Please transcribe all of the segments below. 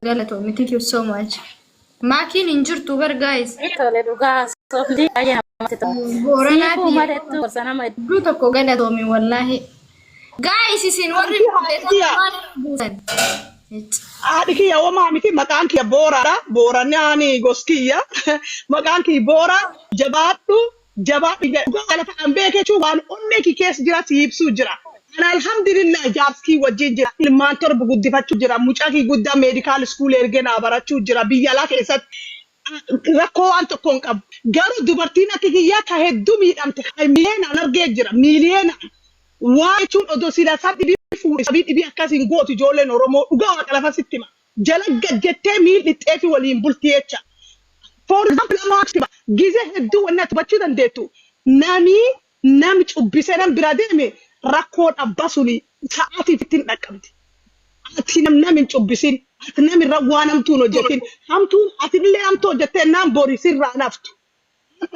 Galatoomii, thank you so much. Maakiin hin jirtu bar guys. Tole dhugaa sooftii baay'ee namatti tola. Booranaa Siifuu fi madattu gorsa nama hedduu tokko galatoomii wallaahi. Guys isin warri buusan. Haadhi kiyya homaa miti maqaan kiyya Booraadha. Booranni goskiyya. Maqaan kiyya Boora jabaadhu galataan beekee jechuun waan onnee kee keessa jira si ibsuu jira. Ana alhamdulillah jaarskii wajjin jira. Ilmaan torba guddifachuu jira. Mucaa kiyya guddaa meedikaal iskuul ergee naa barachuu jira. Biyya alaa keessatti rakkoo waan tokko hin qabu. Garuu dubartiin akka kiyyaa ka hedduu miidhamte miiliyoonaan argee jira. Miiliyoonaan. Waa jechuun odoo sidaa isaa dhibii fuudhi sabii dhibii akkasiin gootu ijoolleen Oromoo dhugaa waaqa lafa sitti hima. Jala gajjettee miidhixxee fi waliin bultii jecha. For example, gize hedduu wanna tubachuu dandeettu. Nami cubbisee nam bira deeme rakkoon abbaa suni sa'aatii ittiin dhaqqabdi. Ati nami hin cubbisin. Ati nami irra waan hamtuun hojjetin. Hamtuun ati illee hamtuu hojjettee naan borii sirraa naftu.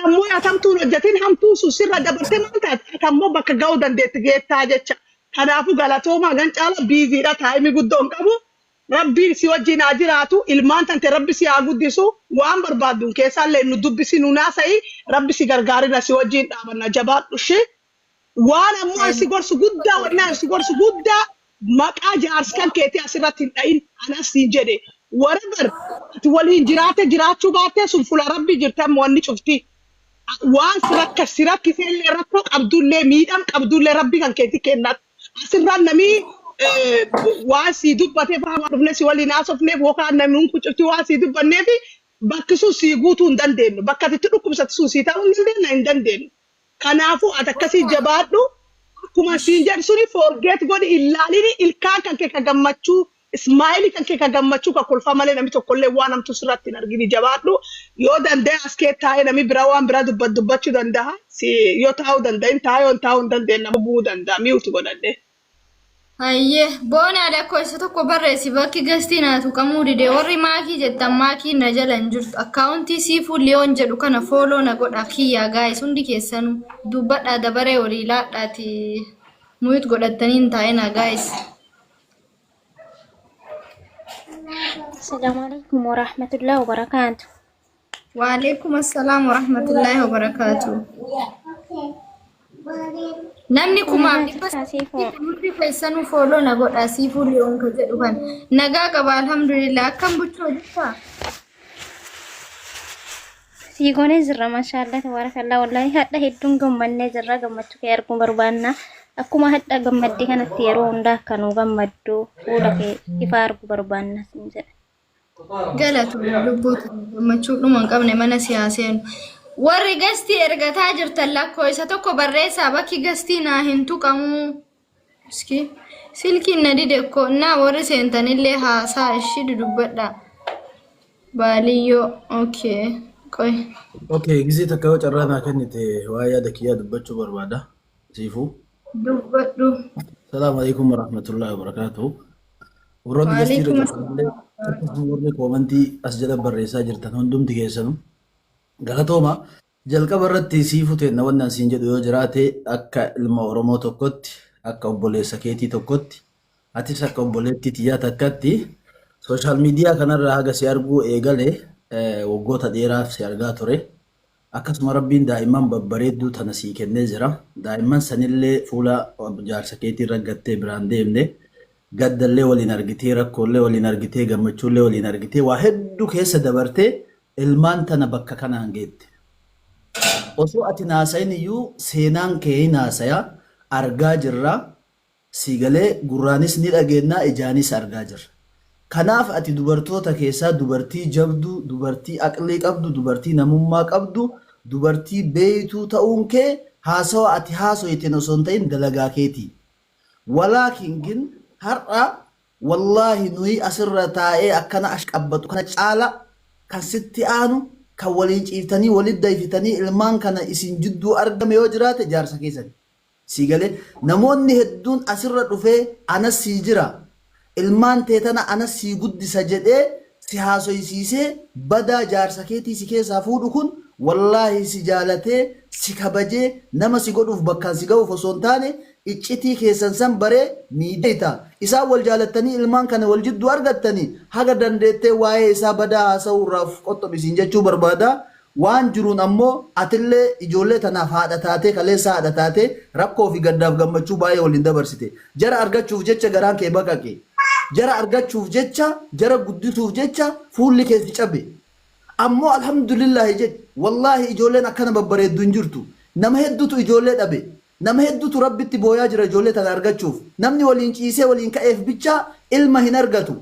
Ammoo ati hamtuun hojjetin hamtuun sun sirra dabartee maal taate ati ammoo bakka ga'uu dandeetti geettaa jecha. Kanaafuu galatoomaa gan caala biiziidha taa'imii guddoo hin qabu. Rabbiin si wajjin haa jiraatu ilmaan tante rabbi si haa guddisu waan barbaadduun keessaallee nu dubbisi nu naasa'i rabbi si gargaarina si wajjin dhaabanna jabaadhu ishee waan ammoo si gorsu guddaa wannaan si gorsu guddaa maqaa jaarskan keetii asirratti hin dha'in anas siin jedhe warabar ati waliin jiraachuu baattee sun fuula rabbi jirtan wanni cufti waan si rakkiseellee rakkoo qabdullee miidham qabdullee rabbi kan keetii kennat asirraan namii waan si dubbatee fa'aa dhufne si waliin haasofneef yookaan namni kucufti waan si dubbanneef bakki sun si guutuu hin dandeenyu bakka itti dhukkubsatti sun si ta'uu hin dandeenyu. Kanaafuu ati akkasii jabaadhu akkuma siin jedhu suni forget godhi ilaalini ilkaan kan kee ka gammachuu ismaa'ilii kan kee ka gammachuu ka kolfa malee namni tokkollee waan hamtu sirratti hin argini jabaadhu yoo danda'e as kee taa'ee namni biraa waan biraa dubbachuu danda'a yoo taa'uu danda'in taa'uu hin dandeenye nama bu'uu danda'a mi'uutu godhadhee. Ayyee boona alakkoo isa tokko barreessi bakki gastii naatu kamuu dide warri maakii jettan maakii na jala hin jirtu akkaawuntii siifuu liyoon jedhu kana fooloo na godha kiyyaa gaayis hundi keessanuu dubbadhaa dabaree walii laadhaati muyut godhattanii hin taa'ina gaayis. Assalamu alaikum warahmatullahi wabarakatuh. Wa alaikum assalam warahmatullahi wabarakatuh. Namni kumaaf dhibba keessanuu fooloo na godha siifuu liyoon ka jedhu kan nagaa qaba alhamdulillah akkam buchoo jirtaa. Siigone jirra maashaallah tabarakallah wallahi hadda hedduun gammannee jirra gammachuu kee arguun barbaanna akkuma hadda gammaddee kanatti yeroo hundaa akkanuu gammaddu fuula kee ifa arguu barbaanna siin jedhe. Galatu lubbuutu gammachuu dhuma hin qabne mana siyaaseenu. Warri gastii ergataa jirtan lakkoo isa tokko barreessaa bakki gastii naa hin tuqamu. Silkiin na didekko naa warri seentanillee haasaa ishii dudubbadha. Baaliyyoo okay. Qoy. Okay, gisee takka yoo carraa naa kennite waa yaada kiyyaa dubbachuu barbaada. Siifuu. Dubbadhu. Salaamu alaikum warahmatullahi wabarakatuh. Warroonni gastii warri koomantii as jala barreessaa jirtan hundumti keessanuu. Galatooma jalqaba irratti siifuu ta'e waan siin jedhu yoo jiraate akka ilma Oromoo tokkotti akka obboleessa keetii tokkotti atis akka obboleettii tiyyaa takkatti sooshaal miidiyaa kanarraa haga si arguu eegalee waggoota dheeraaf si argaa ture akkasuma rabbiin daa'imman babbareedduu tana sii kennee jira daa'imman sanillee fuula jaarsa keetii raggattee biraan deemne gaddallee waliin argitee rakkoolee waliin argitee gammachuullee waliin argitee waa hedduu keessa dabartee ilmaan tana bakka kanaan geette. Osoo ati naasayin iyyuu seenaan kee naasaya argaa jirra sigalee gurraanis ni dhageenyaa ijaanis argaa jirra. Kanaaf ati dubartoota keessaa dubartii jabduu, dubartii aqlii qabdu, dubartii namummaa qabdu, dubartii beeytuu ta'uun kee haasawa ati haasoyteen osoo hin ta'in dalagaa keetii. Walaakingin har'a wallaahi nuyi asirra taa'ee akkana ashqabbatu kana caala kan sitti aanu kan waliin ciiftanii walitti dayfitanii ilmaan kana isin jidduu argame yoo jiraate jaarsa keessatti. Sigalee namoonni hedduun asirra dhufee anas sii jira ilmaan teetana anas sii guddisa jedhee si haasoysiisee badaa jaarsa keetii si keessaa fuudhu kun wallaahi si jaalatee si kabajee nama si godhuuf bakkaan si ga'uuf osoo hin taane iccitii keessan san baree miidheeta isaa wal jaalatanii ilmaan kana wal jidduu argattanii haga dandeettee waa'ee isaa badaa haasa'uurraaf qottobisiin jechuu barbaada. Waan jiruun ammoo atillee ijoollee tanaaf haadha taatee kaleessa haadha taatee rakkoo fi gaddaaf gammachuu baay'ee waliin dabarsite. Jara argachuuf jecha garaan kee baqaqe. Jara argachuuf jecha jara guddisuuf jecha fuulli keessi cabe. Ammoo alhamdulillahi jecha wallaahi ijoolleen akkana babbareeddu hin jirtu. Nama hedduutu ijoollee dhabe. Nama hedduutu rabbitti booyaa jira ijoollee tana argachuuf. Namni waliin ciisee waliin ka'eef bicha ilma hin argatu.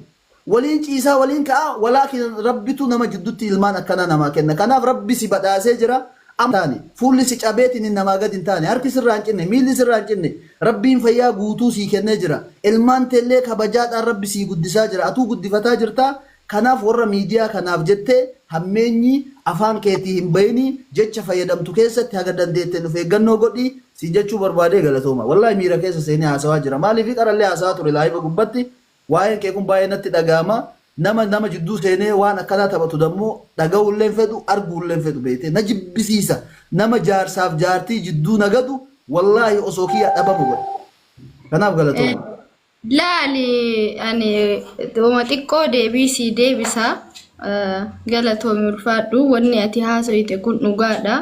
Waliin ciisaa waliin ka'a walaakin rabbitu nama jidduutti ilmaan akkana namaa kenna. Kanaaf rabbi si badhaasee jira. Amtaani fuulli si cabeetiin namaa gad hin taane harki sirraa hin cinne miilli sirraa hin cinne rabbiin fayyaa guutuu sii kennee jira. Ilmaan teellee kabajaadhaan rabbi sii guddisaa jira. Atuu guddifataa jirta. Kanaaf warra miidiyaa kanaaf jettee hammeenyi afaan keetii hin bayini jecha fayyadamtu keessatti haga dandeettee of eeggannoo godhi si jechuu barbaadee galatooma. Wallaahi miira keessa seenee haasawaa jira. Maaliif qarallee haasawaa ture laayiba gubbatti waa'een kee kun baay'ee natti dhaga'ama. Nama jidduu seenee waan akkanaa taphatu dammoo dhaga'uulleen fedhu arguulleen fedhu beekte na jibbisiisa. Nama jaarsaaf jaartii jidduu nagadu wallaahi osoo kiyya dhabamu godha. Kanaaf galatooma. Laali ani dhuma xiqqoo deebisii deebisa galatoomi ulfaadhu wanni ati haasofte kun dhugaadha.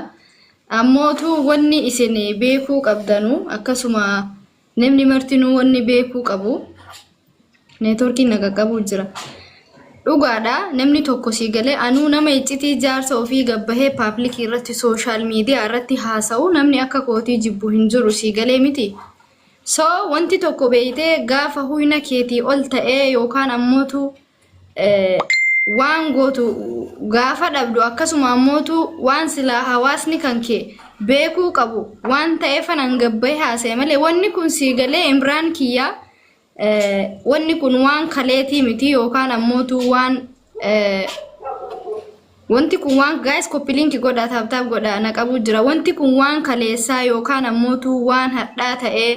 Ammootu wanni isin beekuu qabdanu akkasuma namni martinuu wanni beekuu qabu neetworkiin naga qabu jira. Dhugaadha namni tokko si galee anuu nama iccitii jaarsa ofii gabbahee paabliikii irratti sooshaal miidiyaa irratti haasa'u namni akka kootii jibbu hin jiru si galee miti. So wanti tokko beeytee gaafa huyna keetii ol ta'ee yookaan ammootu waan gootu gaafa dhabdu akkasuma ammootu waan silaa hawaasni kan kee beekuu qabu waan ta'eef anan gabbahee haasa'e malee wanni kun si galee Imraan kiyyaa wanni kun waan kaleetii miti yookaan ammootu waan wanti kun waan guys copy link godha taap godha na qabu jira wanti kun waan kaleessaa yookaan ammootu waan hadhaa ta'ee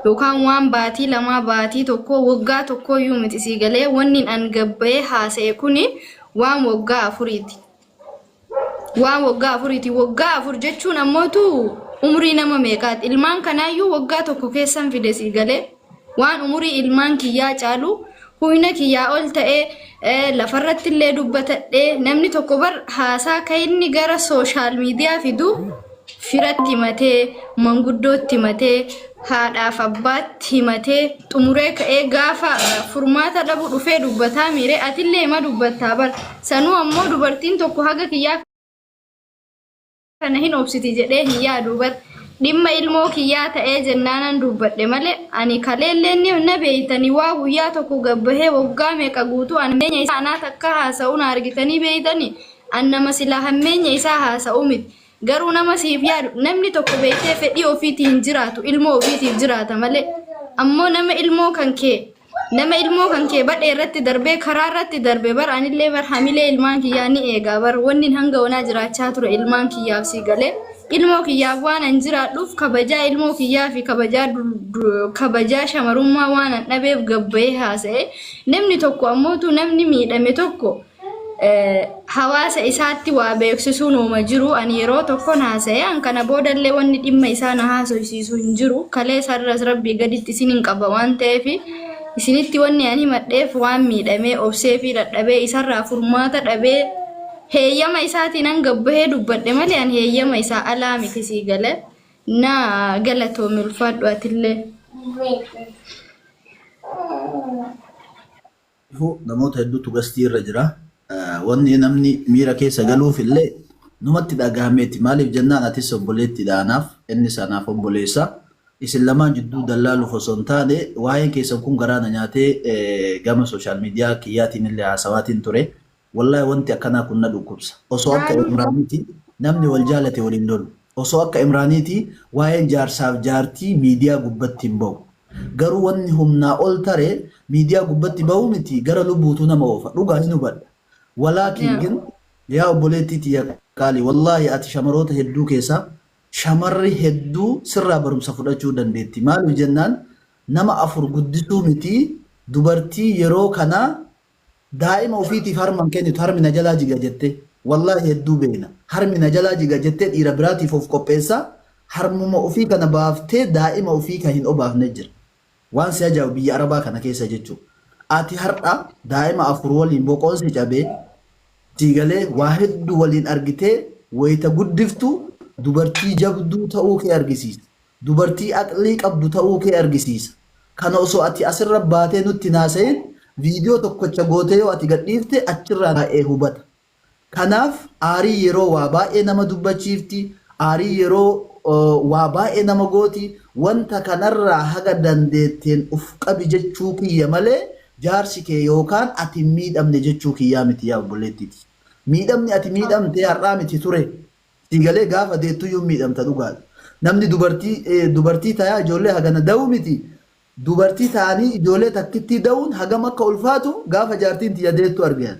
yookaan waan baatii lamaa baatii tokko waggaa tokko iyyuu miti si galee wanni an gabbahee haasa'e kuni waan waggaa afuriiti. Waan waggaa afuriiti waggaa afur jechuun ammootu umrii nama meeqaati ilmaan kanaayyuu waggaa tokko keessan fide si galee waan umurii ilmaan kiyyaa caalu huyna kiyyaa ol ta'ee lafarratti illee dubbatadhee namni tokko bar haasaa kan inni gara sooshaal miidiyaa fidu firatti himatee manguddootti himatee haadhaaf abbaatti himatee xumuree ka'ee gaafa furmaata dhabu dhufee dubbataa miire atillee hima dubbattaa bar sanuu ammoo dubartiin tokko haga kiyyaa kana hin obsiti jedhee hin yaadu bar dhimma ilmoo kiyyaa ta'ee jennaanan dubbadhe malee ani kaleelleen na beeytanii waa guyyaa tokko gabbahee waggaa meeqa guutuu hammeenya isaa anaat akka haasa'u na argitanii beeytanii an nama silaa hammeenya isaa haasa'u miti. Garuu nama siif yaadu namni tokko beektee fedhii ofiitiin jiraatu ilmoo ofiitiif jiraata malee ammoo nama ilmoo kan kee badhee irratti darbee karaa irratti darbee bar anillee bar hamilee ilmaan kiyyaa ni eegaa bar wanni hanga onaa jiraachaa ture ilmaan kiyyaaf si galee ilmoo kiyyaaf waan an jiraadhuuf kabajaa ilmoo kiyyaa fi kabajaa shamarummaa waan an dhabeef gabbahee haasa'e namni tokko ammootu namni miidhame tokko hawaasa isaatti waa beeksisuun uuma jiru ani yeroo tokko haasa'e an kana boodallee wanni dhimma isaa na haasofsiisu hin jiru kalee sarras rabbii gaditti isin hin qaba waan ta'eef isinitti wanni ani himadheef waan miidhamee obsee fi dadhabee isarraa furmaata dhabee heeyyama isaatiin an gabbahee dubbadhe malee an heeyyama isaa alaa miti sii gale na galatoomi ulfaadhu atillee. Namoota hedduutu gastii irra jira. Wanni namni miira keessa galuuf illee numatti dhagahameeti maaliif jennaan atis obboleetti dhaanaaf inni sanaaf obboleessa isin lamaan jidduu dallaaluuf osoo hin taane waa'een keessan kun garaana nyaatee gama sooshaal miidiyaa kiyyaatiin illee haasawaatiin ture wallaahi wanti akkanaa kun na dhukkubsa osoo akka Imraaniiti namni wal jaalate waliin lolu osoo akka Imraaniiti waa'een jaarsaaf jaartii miidiyaa gubbatti hin bahu garuu wanni humnaa ol tare miidiyaa gubbatti bahu miti gara lubbuutu nama oofa dhugaa hin hubadha. Walaakin yaa obboleettii tiyya qaali wallaahi ati shamaroota hedduu keessaa shamarri hedduu sirraa barumsa fudhachuu dandeetti maaliif jennaan nama afur guddisuu miti dubartii yeroo kana daa'ima ofiitiif harman kennitu harmi na jalaa jiga jette wallaahi hedduu beena harmi na jalaa jiga jette dhiira biraatiif of qopheessa harmuma ofii kana baaftee daa'ima ofii kan hin obaafne jira. Waan si ajaa'ibu biyya Arabaa kana keessa jechuudha. Ati har'a daa'ima afur waliin boqoonsi cabee siigalee waa hedduu waliin argitee wayita guddiftu dubartii jabduu ta'uu kee argisiisa. Dubartii aqlii qabdu ta'uu kee argisiisa. Kana osoo ati asirra baatee nutti naasa'in viidiyoo tokkocha gootee yoo ati gadhiifte achirraa baay'ee hubata. Kanaaf aarii yeroo waa baay'ee nama dubbachiifti, aarii yeroo waa baay'ee nama gooti, wanta kanarraa haga dandeetteen uf qabi jechuu kiyya malee jaarsi kee yookaan ati miidhamne jechuu kiyyaa miti yaa obboleettiiti. Miidhamni ati miidhamte har'aa miti ture. Siigalee gaafa deettuyyuu miidhamta dhugaadha. Namni dubartii tayaa ijoollee hagana da'uu miti. Dubartii ta'anii ijoollee takkittii da'uun hagam akka ulfaatu gaafa jaartiin tiyya deettu argan.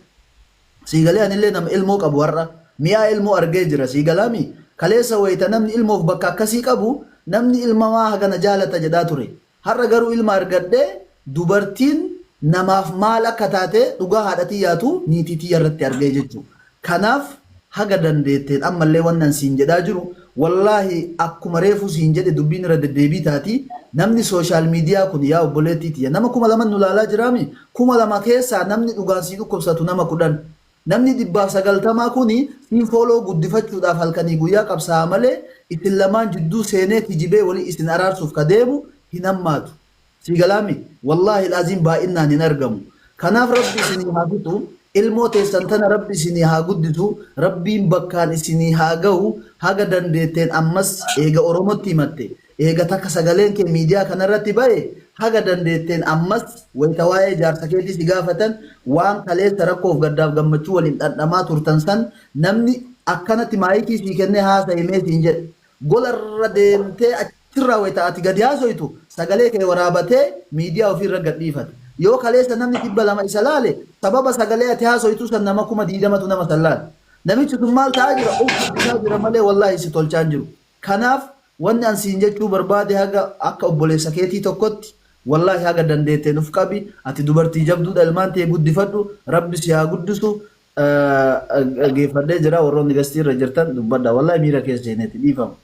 Siigalee anillee nama ilmoo qabu har'a mi'aa ilmoo argee jira siigalaami. Kaleessa wayita namni ilmoof bakka akkasii qabu namni ilmamaa hagana jaalata jedhaa ture. Har'a garuu ilma argadhee dubartiin namaaf maal akka taate dhugaa haadhatii yaatu niitii tiyya irratti argee jechuudha. Kanaaf haga dandeetteen ammallee wannan siin jedhaa jiru wallaahi akkuma reefu siin jedhe dubbiin irra deddeebii taati namni sooshaal miidiyaa kun yaa obboleettii tiyya nama 2,000 nu laalaa jiraami 2,000 keessaa namni dhugaan sii dhukkubsatu nama 10 namni 190 kuni siin fooloo guddifachuudhaaf halkanii guyyaa qabsaa malee isin lamaan jidduu seenee kijibee walii isin araarsuuf ka deemu hin hammaatu. Siigalaami wallaahi laaziin baay'inaan hin argamu. Kanaaf rabbi isinii haa guutu ilmoo teessan tana rabbi isinii haa guddisu rabbiin bakkaan isinii haa ga'u haga dandeetteen ammas eega Oromootti himatte eega takka sagaleen kee miidiyaa kanarratti ba'e haga dandeetteen ammas wayita waa'ee jaarsa keetii si gaafatan waan kaleessa rakkoof gaddaaf gammachuu waliin dhandhamaa turtan san namni akkanatti maayikii sii kennee haasa'imee siin jedhe golarra deemtee achirraa wayita ati gadi haasoytu sagalee kee waraabatee miidiyaa ofiirra gadhiifate. Yoo kaleessa namni 200 isa laale sababa sagalee ati haasoytu san nama 20 nama sallaal. Namichi kun maal ta'aa jira? Uffisaa jira malee wallaahi si tolchaan jiru. Kanaaf wanni an siin jechuu barbaade haga akka obboleessa keetii tokkotti wallaahi haga dandeetteen uf qabi ati dubartii jabduudha ilmaan ta'e guddifadhu rabbi si haa guddisu geeffadhee jira warroonni gastiirra jirtan dubbadha wallaahi miira keessa jeeneeti dhiifamu.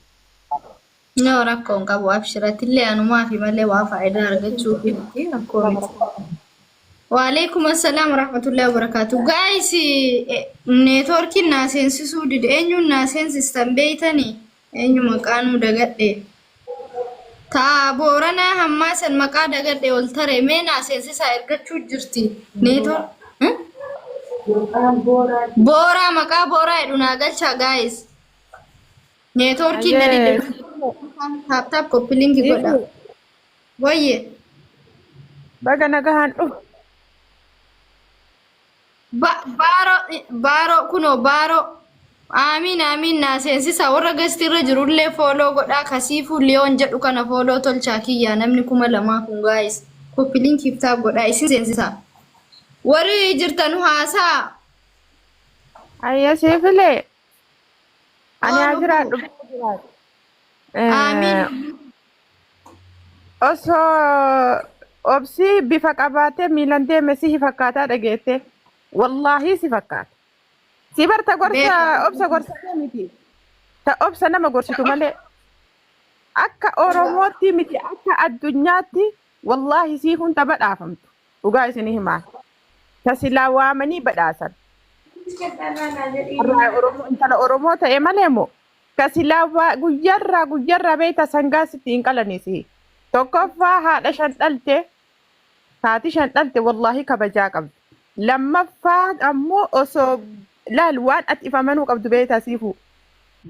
No rakkoon qabu abshiratillee anumaa fi malee waa faayidaa argachuuf miti rakkoo miti. Waalaikum assalam warahmatullahi wabarakatuh. Guys, networking na sensisuu dide eenyuun na sensistan beeytanii eenyu maqaanuu dagadhe. Taa Booranaa hammaasan maqaa dagadhe ol tare mee na sensisaa ergachuu jirti. Network Booraa maqaa Booraa jedhu naa galchaa guys. Networking na dide. Tap copy link godha. Wayye. Baga nagahan dhuf. Baro kuno baro. Amin na sensisa warra gastirra jirullee follow godha kasiifu Leon jedhu kana follow tolchaa kiyya namni 2,000 kun guys. Copy link tap godha isin sensisa. Warri jirtan haasaa. Ayya seefile. Ani ajira dhuf. Amin. Osoo obsi bifa qabaatee miilan deeme si fakkaataa dhageette. Wallaahi si fakkaata. Si barta gorsa obsa gorsatee miti. Ta obsa nama gorsitu malee. Akka Oromootti miti akka addunyaatti wallaahi si kun ta badhaafamtu. Dhugaa isinii himaa. Ta silaa waamanii badhaasan. Intala Oromoo ta'e malee moo? Kasilaa guyyarraa beeyta sangaa sitti hin qalanisi. Tokkoffaa haadha 5 dhalte. Haati 5 dhalte wallaahi kabajaa qabdi. Lammaffaa ammoo osoo laal waan ati ifamanuu qabdu beeyta siifu.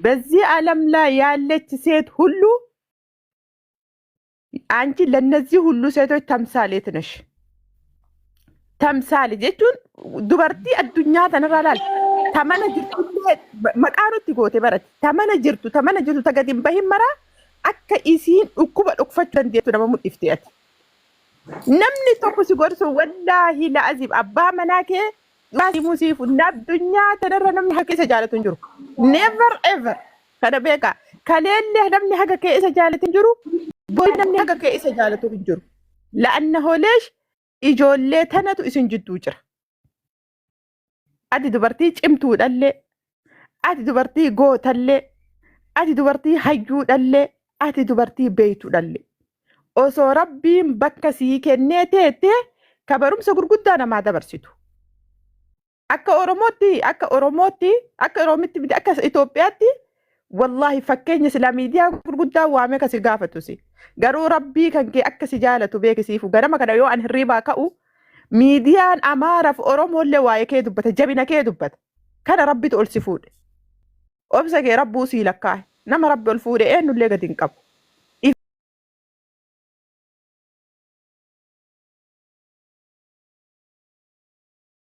በዚህ ዓለም ላይ ያለች ሴት ሁሉ አንቺ ለነዚህ ሁሉ ሴቶች ተምሳሌት ነሽ። ተምሳሌ jechuun dubartii addunyaa tanarraa tamana jirtu maqaanutti goote baratti tamana jirtu tagadin bahin mara akka isiin dhukkuba dhukfachuu dandeettu nama mul'ifte ati. Namni tokko si gorsu wallaahi la'azib abbaa manaa kee baasii musiifu addunyaa tanarra namni haqa isa jaalatu hin jiru. Never ever kana beeka kaleellee namni haqa kee isa jaalatu hin jiru. Boy namni haqa kee isa jaalatu hin jiru. La'anna hooleesh ijoollee tanatu isin jidduu jira. Ati dubartii cimtuudhallee, ati dubartii gootallee, ati dubartii hayyuudhallee ati dubartii beeytuudhallee osoo rabbiin bakka sii kennee teette ka barumsa gurguddaa namaa dabarsitu. Akka Oromootti akka Itoophiyaatti wallahi fakkeenya silaa miidiyaa gurguddaa waamee kasi gaafatusi. Garuu rabbii kan kee akka si jaalatu beekisiifu ganama kana yoo an hirribaa ka'u miidiyaan Amaaraaf Oromoollee waa'ee kee dubbata jabina kee dubbata. Kana rabbitu ol si fuudhe. Obsa kee rabbuu sii lakkaa'e. Nama rabbi ol fuudhe eenyullee gadi hin qabu.